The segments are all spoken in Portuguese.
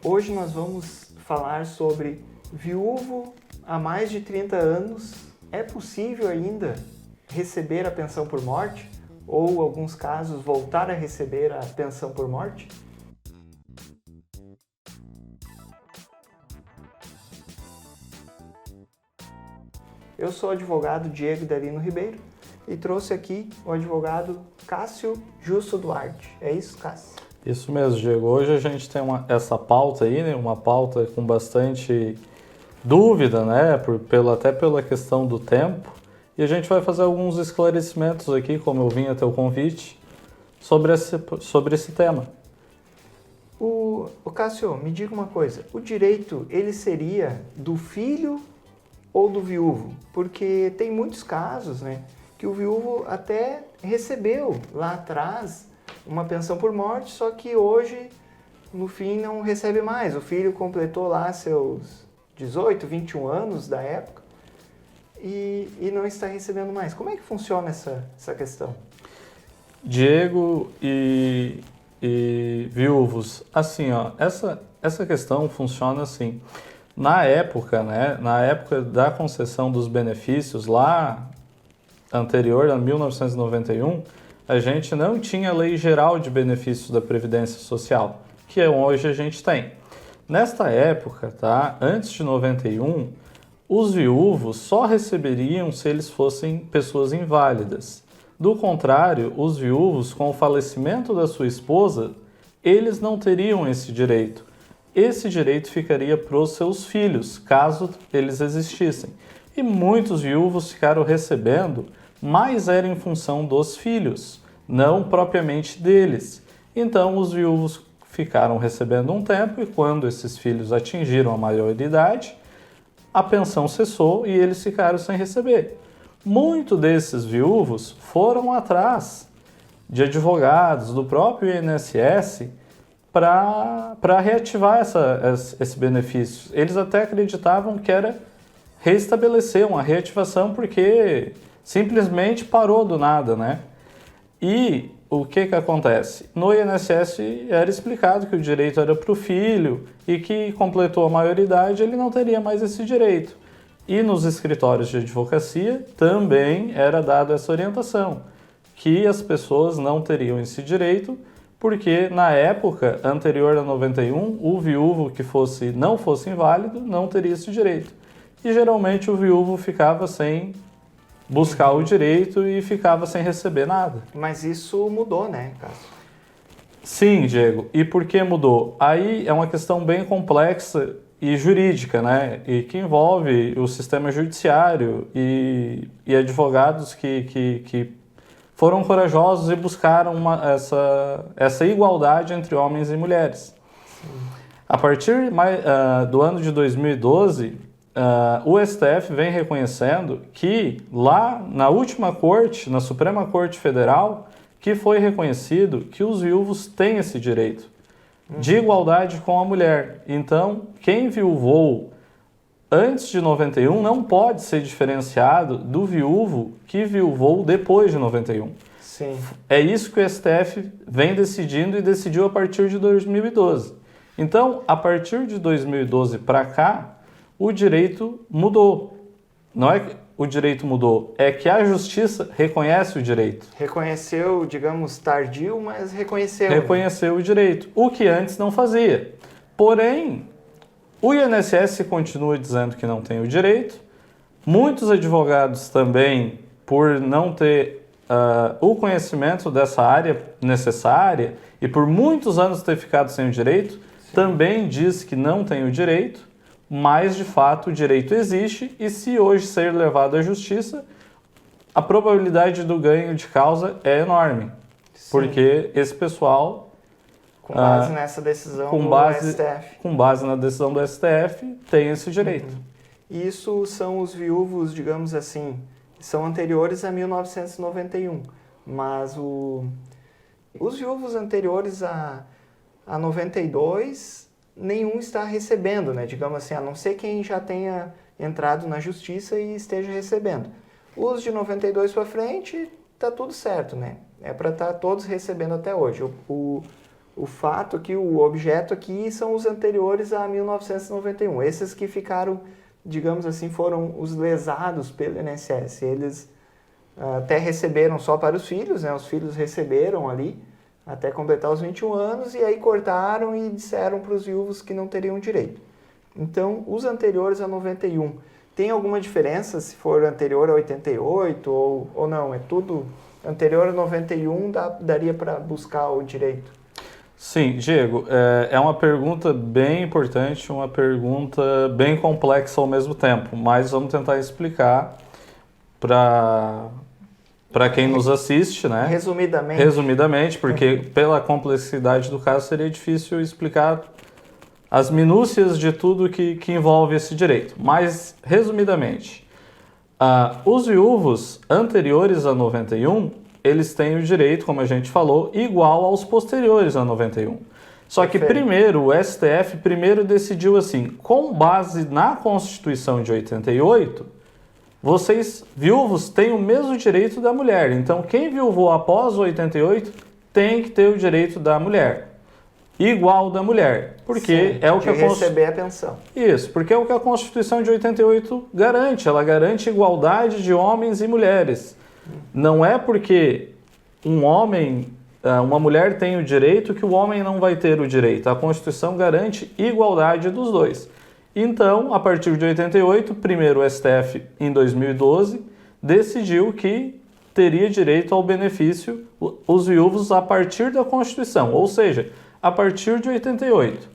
Hoje nós vamos falar sobre viúvo há mais de 30 anos. É possível ainda receber a pensão por morte? Ou, em alguns casos, voltar a receber a pensão por morte? Eu sou o advogado Diego Darino Ribeiro e trouxe aqui o advogado Cássio Justo Duarte. É isso, Cássio? Isso mesmo, Diego. Hoje a gente tem essa pauta aí, né? Uma pauta com bastante dúvida, né? Até pela questão do tempo. E a gente vai fazer alguns esclarecimentos aqui, como eu vim até o convite, sobre esse tema. O Cássio, me diga uma coisa. O direito, ele seria do filho ou do viúvo? Porque tem muitos casos, né? Que o viúvo até recebeu lá atrás uma pensão por morte, só que hoje, no fim, não recebe mais. O filho completou lá seus 18, 21 anos da época e não está recebendo mais. Como é que funciona essa questão? Diego e viúvos, assim, ó, essa questão funciona assim. Na época, né, na época da concessão dos benefícios, lá anterior a 1991, a gente não tinha lei geral de benefícios da Previdência Social, que hoje a gente tem. Nesta época, tá, antes de 91, os viúvos só receberiam se eles fossem pessoas inválidas. Do contrário, os viúvos, com o falecimento da sua esposa, eles não teriam esse direito. Esse direito ficaria para os seus filhos, caso eles existissem. E muitos viúvos ficaram recebendo, mas era em função dos filhos, não propriamente deles. Então, os viúvos ficaram recebendo um tempo e quando esses filhos atingiram a maioridade, a pensão cessou e eles ficaram sem receber. Muitos desses viúvos foram atrás de advogados do próprio INSS para reativar esse benefício. Eles até acreditavam que era restabelecer uma reativação porque simplesmente parou do nada, né? E o que acontece? No INSS era explicado que o direito era para o filho e que completou a maioridade, ele não teria mais esse direito. E nos escritórios de advocacia também era dada essa orientação, que as pessoas não teriam esse direito, porque na época anterior a 91, o viúvo que não fosse inválido não teria esse direito. E geralmente o viúvo ficava sem buscar o direito e ficava sem receber nada. Mas isso mudou, né, Cássio? Sim, Diego. E por que mudou? Aí é uma questão bem complexa e jurídica, né? E que envolve o sistema judiciário e advogados que foram corajosos e buscaram essa igualdade entre homens e mulheres. Sim. A partir do ano de 2012, o STF vem reconhecendo que lá na última corte, na Suprema Corte Federal, que foi reconhecido que os viúvos têm esse direito de igualdade com a mulher. Então, quem viuvou antes de 91 não pode ser diferenciado do viúvo que viuvou depois de 91. Sim. É isso que o STF vem decidindo e decidiu a partir de 2012. Então, a partir de 2012 para cá, o direito mudou. Não é que o direito mudou, é que a justiça reconhece o direito. Reconheceu, digamos, tardio, mas reconheceu. Reconheceu o direito, o que antes não fazia. Porém, o INSS continua dizendo que não tem o direito. Muitos advogados também, por não ter o conhecimento dessa área necessária e por muitos anos ter ficado sem o direito, também diz que não tem o direito. Mas, de fato, o direito existe e se hoje ser levado à justiça, a probabilidade do ganho de causa é enorme. Sim. Porque esse pessoal... Com base nessa decisão do STF. Com base na decisão do STF, tem esse direito. Isso são os viúvos, digamos assim, são anteriores a 1991. Mas os viúvos anteriores a 92... nenhum está recebendo, né? Digamos assim, a não ser quem já tenha entrado na justiça e esteja recebendo. Os de 92 para frente, tá tudo certo, né? É para estar todos recebendo até hoje. O O fato que o objeto aqui são os anteriores a 1991. Esses que ficaram, digamos assim, foram os lesados pelo INSS. Eles até receberam só para os filhos, né? Os filhos receberam ali até completar os 21 anos e aí cortaram e disseram para os viúvos que não teriam direito. Então, os anteriores a 91, tem alguma diferença se for anterior a 88 ou não? É tudo anterior a 91, daria para buscar o direito? Sim, Diego, é uma pergunta bem importante, uma pergunta bem complexa ao mesmo tempo, mas vamos tentar explicar para quem nos assiste, né? Resumidamente, porque pela complexidade do caso seria difícil explicar as minúcias de tudo que envolve esse direito. Mas, resumidamente, os viúvos anteriores a 91, eles têm o direito, como a gente falou, igual aos posteriores a 91. Só que primeiro, o STF decidiu assim, com base na Constituição de 88, vocês, viúvos, têm o mesmo direito da mulher. Então, quem viuvou após 88 tem que ter o direito da mulher. Igual da mulher. Porque é o que receber a pensão. Isso, porque é o que a Constituição de 88 garante. Ela garante igualdade de homens e mulheres. Não é porque uma mulher tem o direito que o homem não vai ter o direito. A Constituição garante igualdade dos dois. Então, a partir de 88, primeiro o STF, em 2012, decidiu que teria direito ao benefício os viúvos a partir da Constituição, ou seja, a partir de 88.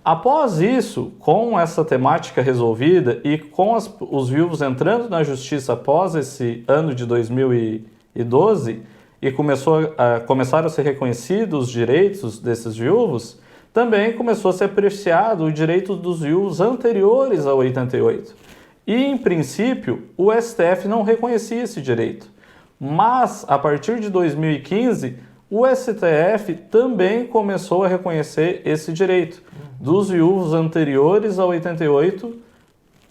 Após isso, com essa temática resolvida e com os viúvos entrando na justiça após esse ano de 2012 e começaram a ser reconhecidos os direitos desses viúvos, também começou a ser apreciado o direito dos viúvos anteriores a 88. E, em princípio, o STF não reconhecia esse direito. Mas, a partir de 2015, o STF também começou a reconhecer esse direito dos viúvos anteriores a 88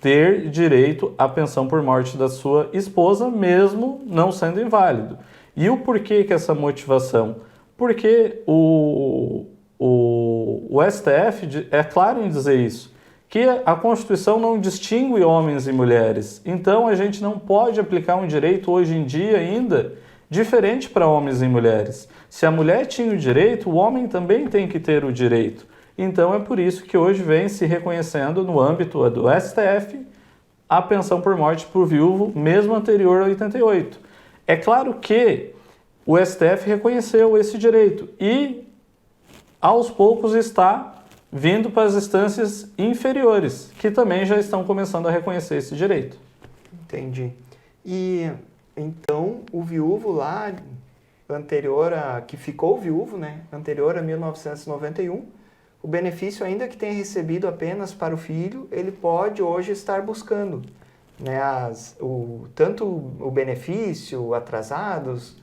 ter direito à pensão por morte da sua esposa, mesmo não sendo inválido. E o porquê que essa motivação? Porque o STF é claro em dizer isso, que a Constituição não distingue homens e mulheres. Então, a gente não pode aplicar um direito hoje em dia ainda diferente para homens e mulheres. Se a mulher tinha o direito, o homem também tem que ter o direito. Então, é por isso que hoje vem se reconhecendo no âmbito do STF a pensão por morte para o viúvo, mesmo anterior a 88. É claro que o STF reconheceu esse direito e aos poucos está vindo para as instâncias inferiores, que também já estão começando a reconhecer esse direito. Entendi. E então o viúvo lá, que ficou viúvo, né, anterior a 1991, o benefício ainda que tenha recebido apenas para o filho, ele pode hoje estar buscando, né, tanto o benefício, atrasados,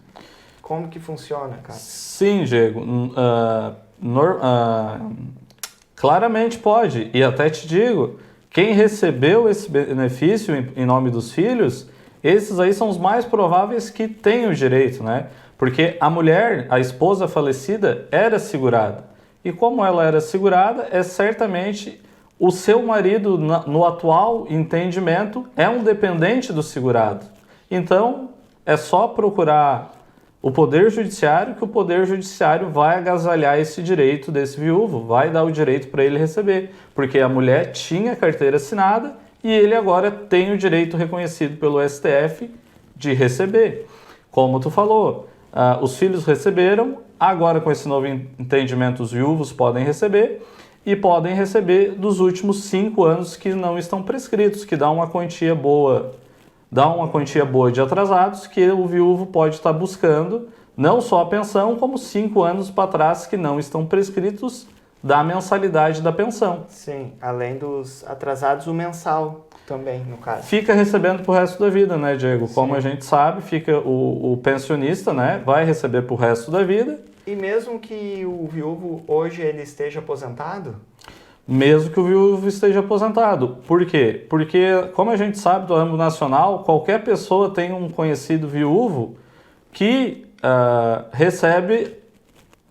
como que funciona, cara? Sim, Diego. Claramente pode, e até te digo, quem recebeu esse benefício em nome dos filhos, esses aí são os mais prováveis que tenham o direito, né? Porque a mulher, a esposa falecida, era segurada. E como ela era segurada, certamente o seu marido, no atual entendimento, é um dependente do segurado. Então, é só procurar o Poder Judiciário, que o Poder Judiciário vai agasalhar esse direito desse viúvo, vai dar o direito para ele receber, porque a mulher tinha carteira assinada e ele agora tem o direito reconhecido pelo STF de receber. Como tu falou, os filhos receberam, agora com esse novo entendimento os viúvos podem receber e podem receber dos últimos 5 anos que não estão prescritos, que dá uma quantia boa de atrasados que o viúvo pode estar buscando, não só a pensão, como 5 anos para trás que não estão prescritos da mensalidade da pensão. Sim, além dos atrasados, o mensal também, no caso. Fica recebendo pro resto da vida, né, Diego? Sim. Como a gente sabe, fica o pensionista, né, vai receber pro resto da vida. E mesmo que o viúvo hoje ele esteja aposentado? Mesmo que o viúvo esteja aposentado. Por quê? Porque, como a gente sabe do âmbito nacional, qualquer pessoa tem um conhecido viúvo que recebe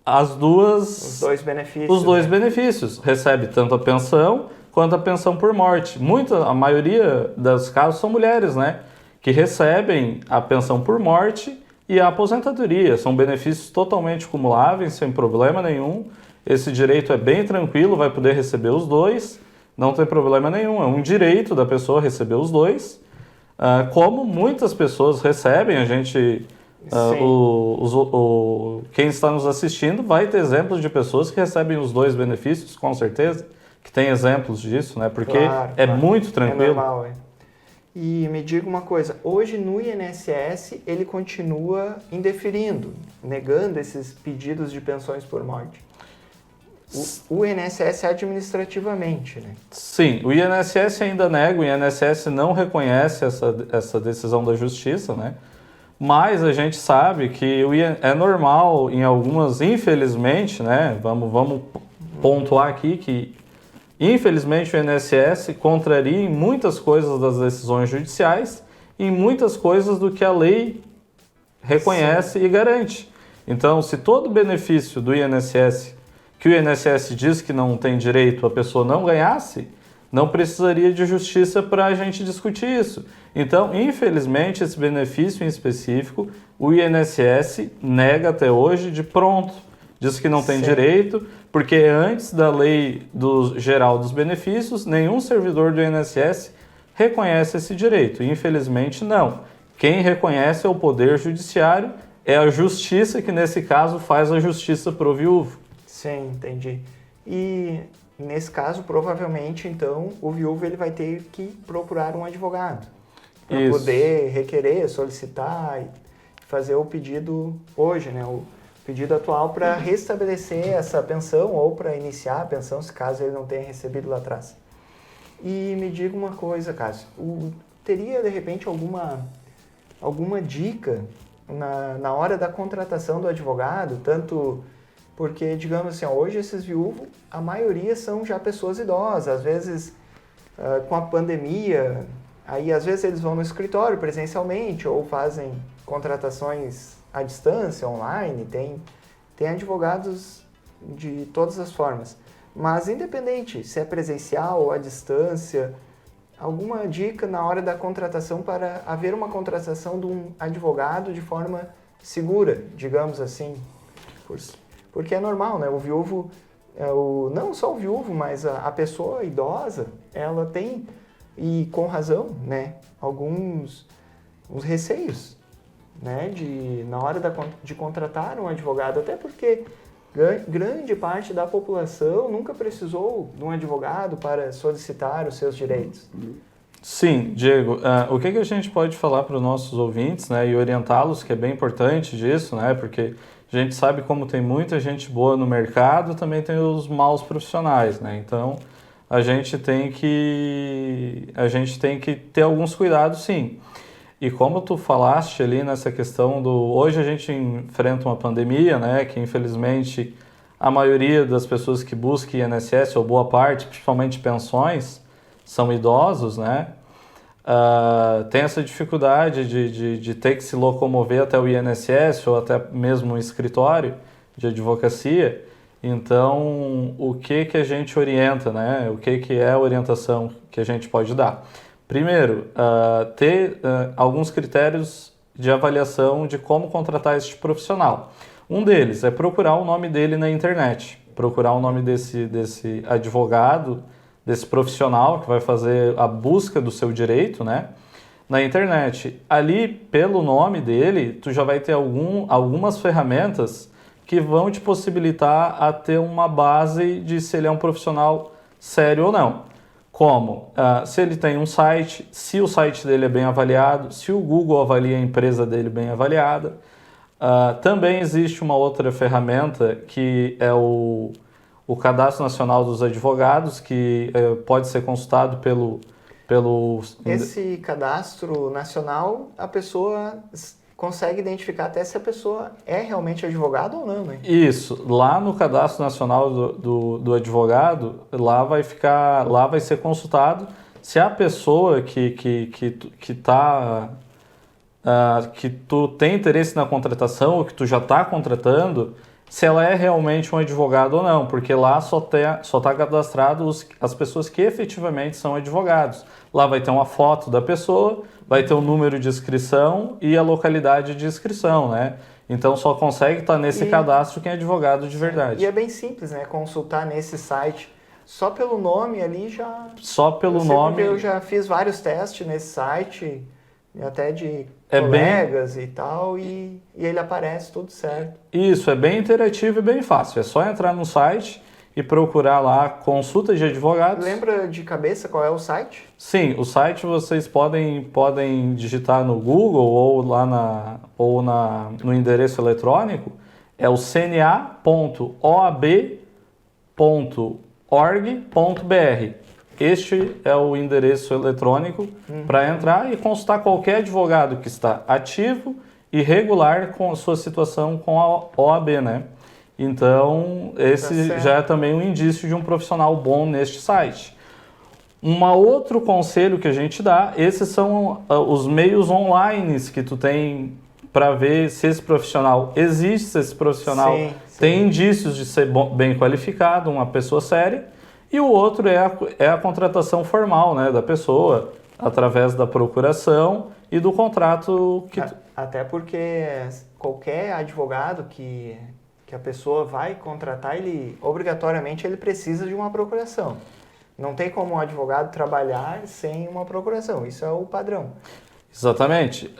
as duas... Os dois benefícios. Os dois benefícios. Recebe tanto a pensão quanto a pensão por morte. A maioria dos casos são mulheres, né? Que recebem a pensão por morte e a aposentadoria. São benefícios totalmente cumuláveis, sem problema nenhum. Esse direito é bem tranquilo, vai poder receber os dois, não tem problema nenhum. É um direito da pessoa receber os dois. Como muitas pessoas recebem, a gente... quem está nos assistindo vai ter exemplos de pessoas que recebem os dois benefícios, com certeza, que tem exemplos disso, né? Porque claro. Muito tranquilo. É normal, é. E me diga uma coisa, hoje no INSS ele continua indeferindo, negando esses pedidos de pensões por morte. O INSS administrativamente, né? Sim, o INSS ainda nega, o INSS não reconhece essa decisão da justiça, né? Mas a gente sabe que é normal em algumas, infelizmente, né? Vamos pontuar aqui que, infelizmente, o INSS contraria em muitas coisas das decisões judiciais e em muitas coisas do que a lei reconhece e garante. Então, se todo benefício do INSS, que o INSS diz que não tem direito, a pessoa não ganhasse, não precisaria de justiça para a gente discutir isso. Então, infelizmente, esse benefício em específico, o INSS nega até hoje de pronto. Diz que não tem direito, porque antes da lei geral dos benefícios, nenhum servidor do INSS reconhece esse direito. Infelizmente, não. Quem reconhece é o Poder Judiciário, é a Justiça que, nesse caso, faz a justiça pro viúvo. Sim, entendi. E... nesse caso, provavelmente, então, o viúvo ele vai ter que procurar um advogado para poder requerer, solicitar e fazer o pedido hoje, né? O pedido atual para restabelecer essa pensão ou para iniciar a pensão, se caso ele não tenha recebido lá atrás. E me diga uma coisa, Cássio, teria, de repente, alguma dica na hora da contratação do advogado, tanto... porque, digamos assim, hoje esses viúvos, a maioria são já pessoas idosas, às vezes com a pandemia, aí às vezes eles vão no escritório presencialmente ou fazem contratações à distância, online, tem advogados de todas as formas. Mas independente se é presencial ou à distância, alguma dica na hora da contratação para haver uma contratação de um advogado de forma segura, digamos assim, porque é normal, né? O viúvo, não só o viúvo, mas a pessoa idosa, ela tem, e com razão, né, alguns receios, né, na hora de contratar um advogado, até porque grande parte da população nunca precisou de um advogado para solicitar os seus direitos. Sim, Diego, o que a gente pode falar para os nossos ouvintes, né, e orientá-los, que é bem importante disso, né, porque a gente sabe como tem muita gente boa no mercado, também tem os maus profissionais, né? Então, a gente tem que ter alguns cuidados, sim. E como tu falaste ali nessa questão hoje a gente enfrenta uma pandemia, né? Que infelizmente a maioria das pessoas que buscam INSS, ou boa parte, principalmente pensões, são idosos, né? Tem essa dificuldade de ter que se locomover até o INSS ou até mesmo um escritório de advocacia. Então, o que a gente orienta, né? O que é a orientação que a gente pode dar? Primeiro, ter alguns critérios de avaliação de como contratar este profissional. Um deles é procurar o nome dele na internet, procurar o nome desse advogado, desse profissional que vai fazer a busca do seu direito, né, na internet. Ali, pelo nome dele, tu já vai ter algumas ferramentas que vão te possibilitar a ter uma base de se ele é um profissional sério ou não. Como? Se ele tem um site, se o site dele é bem avaliado, se o Google avalia a empresa dele bem avaliada. Também existe uma outra ferramenta que é o Cadastro Nacional dos Advogados, que pode ser consultado pelo... Esse cadastro nacional, a pessoa consegue identificar até se a pessoa é realmente advogado ou não, né? Isso. Lá no Cadastro Nacional do Advogado, lá vai ser consultado se a pessoa que tu tem interesse na contratação ou que tu já está contratando, se ela é realmente um advogado ou não, porque lá só tá cadastrado as pessoas que efetivamente são advogados. Lá vai ter uma foto da pessoa, vai ter o número de inscrição e a localidade de inscrição, né? Então só consegue estar nesse cadastro quem é advogado de verdade. E é bem simples, né? Consultar nesse site. Só pelo nome ali já... Só pelo nome... Eu já fiz vários testes nesse site, até de colegas e tal, e ele aparece tudo certo. Isso, é bem interativo e bem fácil. É só entrar no site e procurar lá consulta de advogados. Lembra de cabeça qual é o site? Sim, o site vocês podem digitar no Google ou lá no endereço eletrônico. É o cna.oab.org.br. Este é o endereço eletrônico para entrar e consultar qualquer advogado que está ativo e regular com a sua situação com a OAB, né? Então, esse já é também um indício de um profissional bom neste site. Um outro conselho que a gente dá, esses são os meios online que tu tem para ver se esse profissional existe, se esse profissional tem indícios de ser bem qualificado, uma pessoa séria. E o outro é a contratação formal, né, da pessoa, através da procuração e do contrato. Até porque qualquer advogado que a pessoa vai contratar, obrigatoriamente ele precisa de uma procuração. Não tem como um advogado trabalhar sem uma procuração, isso é o padrão. Exatamente.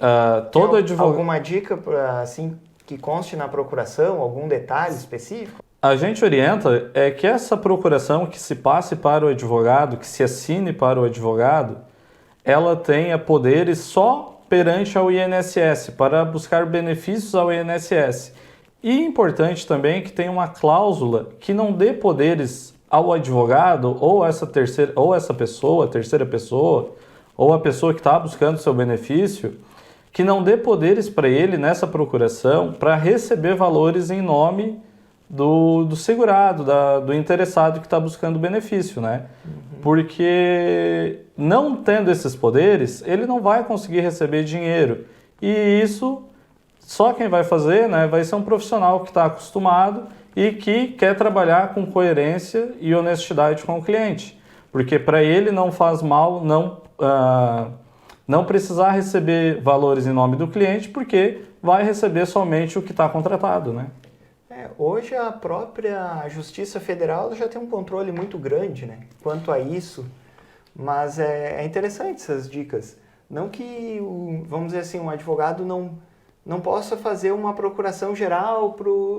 Alguma dica assim, que conste na procuração, algum detalhe específico? A gente orienta que essa procuração que se passe para o advogado, que se assine para o advogado, ela tenha poderes só perante ao INSS, para buscar benefícios ao INSS. E importante também que tenha uma cláusula que não dê poderes ao advogado ou essa terceira pessoa, ou a pessoa que está buscando seu benefício, que não dê poderes para ele nessa procuração para receber valores em nome do segurado, do interessado que está buscando o benefício, né? Porque não tendo esses poderes, ele não vai conseguir receber dinheiro. E isso, só quem vai fazer, né, vai ser um profissional que está acostumado e que quer trabalhar com coerência e honestidade com o cliente. Porque para ele não faz mal não precisar receber valores em nome do cliente, porque vai receber somente o que está contratado, né? Hoje a própria Justiça Federal já tem um controle muito grande, né, quanto a isso, mas é interessante essas dicas. Não que, vamos dizer assim, um advogado não possa fazer uma procuração geral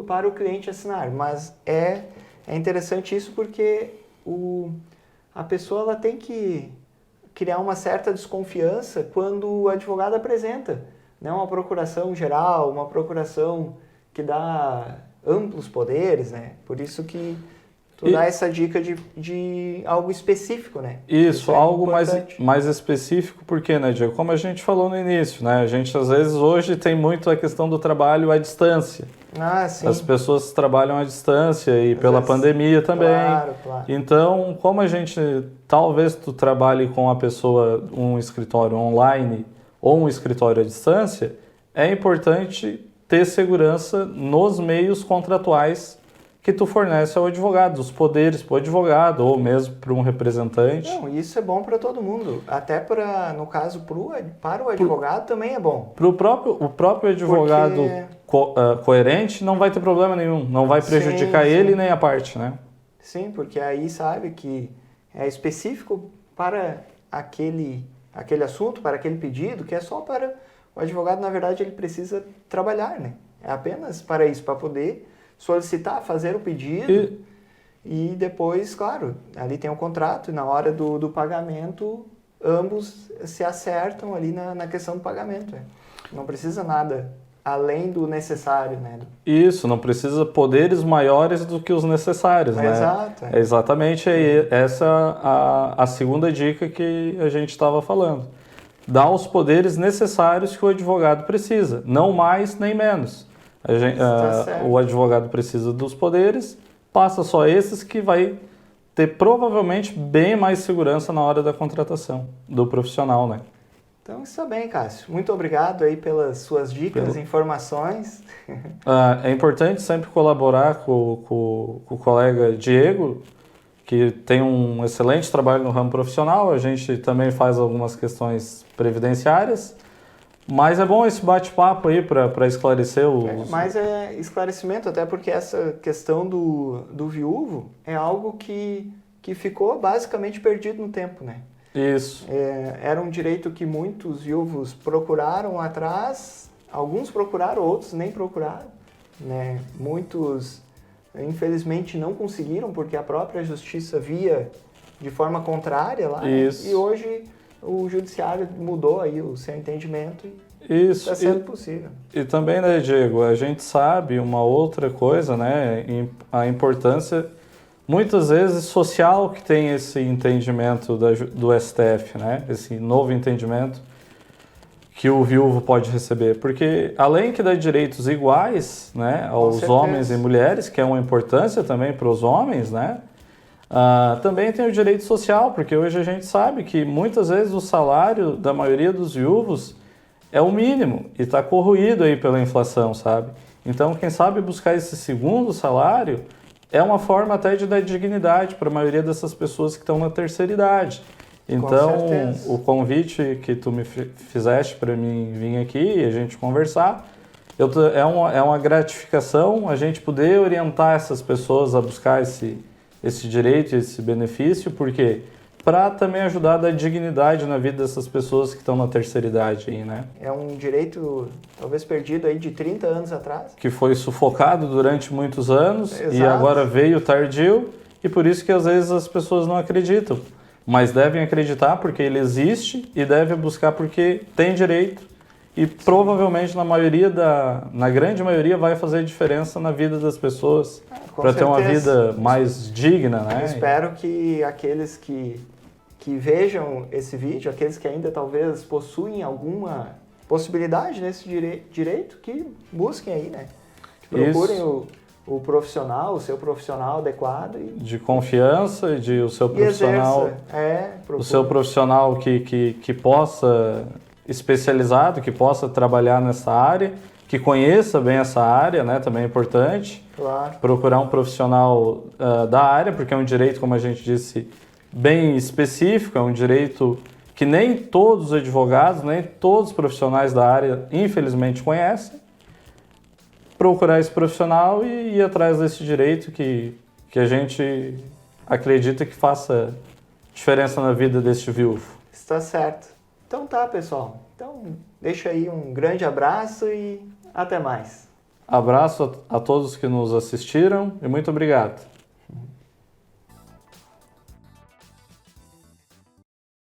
para o cliente assinar, mas é interessante isso porque a pessoa ela tem que criar uma certa desconfiança quando o advogado apresenta, né, uma procuração geral, uma procuração que dá amplos poderes, né? Por isso que tu dá essa dica de algo específico, né? Isso algo mais específico, porque, né, Diego? Como a gente falou no início, né? A gente, às vezes, hoje tem muito a questão do trabalho à distância. Sim. As pessoas trabalham à distância e pela pandemia também. Claro. Então, como talvez tu trabalhe com a pessoa, um escritório online ou um escritório à distância, é importante ter segurança nos meios contratuais que tu fornece ao advogado, os poderes para o advogado ou mesmo para um representante. Não, isso é bom para todo mundo, até no caso para o advogado também é bom. Para o próprio advogado coerente não vai ter problema nenhum, não vai prejudicar ele nem a parte, né? Sim, porque aí sabe que é específico para aquele assunto, para aquele pedido, que é só para... O advogado, na verdade, ele precisa trabalhar, né? É apenas para isso, para poder solicitar, fazer o pedido e depois, claro, ali tem um contrato e na hora do pagamento, ambos se acertam ali na questão do pagamento. Né? Não precisa nada além do necessário, né? Isso, não precisa poderes maiores do que os necessários, né? Exato. É exatamente essa a segunda dica que a gente estava falando. Dá os poderes necessários que o advogado precisa, não mais nem menos. O advogado precisa dos poderes, passa só esses que vai ter provavelmente bem mais segurança na hora da contratação do profissional, né? Então está bem, Cássio. Muito obrigado aí pelas suas dicas, informações. É importante sempre colaborar com o colega Diego, que tem um excelente trabalho no ramo profissional. A gente também faz algumas questões previdenciárias, mas é bom esse bate-papo aí para esclarecer os... Mas é esclarecimento, até porque essa questão do viúvo é algo que ficou basicamente perdido no tempo, né? Isso. Era um direito que muitos viúvos procuraram atrás, alguns procuraram, outros nem procuraram, né? Muitos, infelizmente, não conseguiram, porque a própria justiça via de forma contrária lá, né? E hoje o judiciário mudou aí o seu entendimento e está sendo possível. E também, né, Diego, a gente sabe uma outra coisa, né, a importância, muitas vezes, social que tem esse entendimento do STF, né, esse novo entendimento que o viúvo pode receber. Porque, além que dá direitos iguais, né, aos homens e mulheres, que é uma importância também para os homens, né, também tem o direito social, porque hoje a gente sabe que muitas vezes o salário da maioria dos viúvos é o mínimo e está corroído aí pela inflação, sabe? Então, quem sabe buscar esse segundo salário é uma forma até de dar dignidade para a maioria dessas pessoas que estão na terceira idade. Então, o convite que tu me fizeste para mim vir aqui e a gente conversar, é uma gratificação a gente poder orientar essas pessoas a buscar esse direito, esse benefício, porque para também ajudar a dar dignidade na vida dessas pessoas que estão na terceira idade aí, né? É um direito talvez perdido aí de 30 anos atrás. Que foi sufocado durante muitos anos. Exato. E agora veio tardio e por isso que às vezes as pessoas não acreditam. Mas devem acreditar porque ele existe e devem buscar porque tem direito e provavelmente na grande maioria vai fazer diferença na vida das pessoas para ter uma vida mais digna, né? Eu espero que aqueles que vejam esse vídeo, aqueles que ainda talvez possuem alguma possibilidade nesse direito, que busquem aí, né? Que procurem o profissional, o seu profissional adequado. De confiança, o seu profissional. O seu profissional que possa, especializado, que possa trabalhar nessa área, que conheça bem essa área, né? Também é importante. Claro. Procurar um profissional da área, porque é um direito, como a gente disse, bem específico, é um direito que nem todos os advogados, nem todos os profissionais da área, infelizmente, conhecem. Procurar esse profissional e ir atrás desse direito que a gente acredita que faça diferença na vida deste viúvo. Está certo. Então tá, pessoal. Então deixa aí um grande abraço e até mais. Abraço a todos que nos assistiram e muito obrigado.